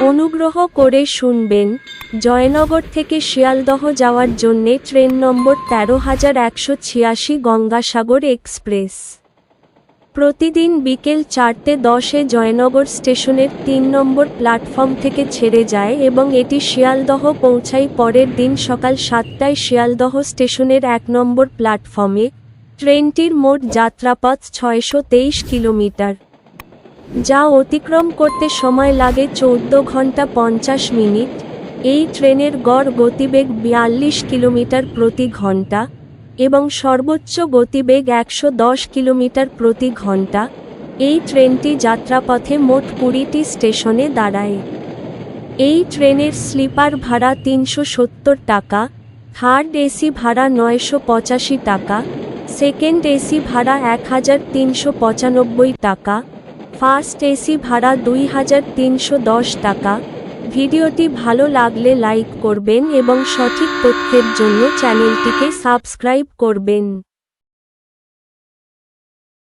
অনুগ্রহ করে শুনবেন, জয়নগর থেকে শিয়ালদহ যাওয়ার জন্যে ট্রেন নম্বর ১৩,১৮৬ গঙ্গাসাগর এক্সপ্রেস প্রতিদিন বিকেল ৪:১০-এ জয়নগর স্টেশনের ৩ নম্বর প্ল্যাটফর্ম থেকে ছেড়ে যায় এবং এটি শিয়ালদহ পৌঁছায় পরের দিন সকাল ৭টায় শিয়ালদহ স্টেশনের ১ নম্বর প্ল্যাটফর্মে। ট্রেনটির মোট যাত্রাপথ ৬২৩ কিলোমিটার, যা অতিক্রম করতে সময় লাগে ১৪ ঘন্টা ৫০ মিনিট। এই ট্রেনের গড় গতিবেগ ৪২ কিলোমিটার প্রতি ঘন্টা এবং সর্বোচ্চ গতিবেগ ১১০ কিলোমিটার প্রতি ঘন্টা। এই ট্রেনটি যাত্রাপথে মোট ২০টি স্টেশনে দাঁড়ায়। এই ট্রেনের স্লিপার ভাড়া ৩৭০ টাকা, থার্ড এসি ভাড়া ৯৮৫ টাকা, সেকেন্ড এসি ভাড়া ১৩৯৫ টাকা, ফার্স্ট এসি ভাড়া ২৩১০ টাকা। ভিডিওটি ভালো লাগলে লাইক করবেন এবং সঠিক তথ্যের জন্য চ্যানেলটিকে সাবস্ক্রাইব করবেন।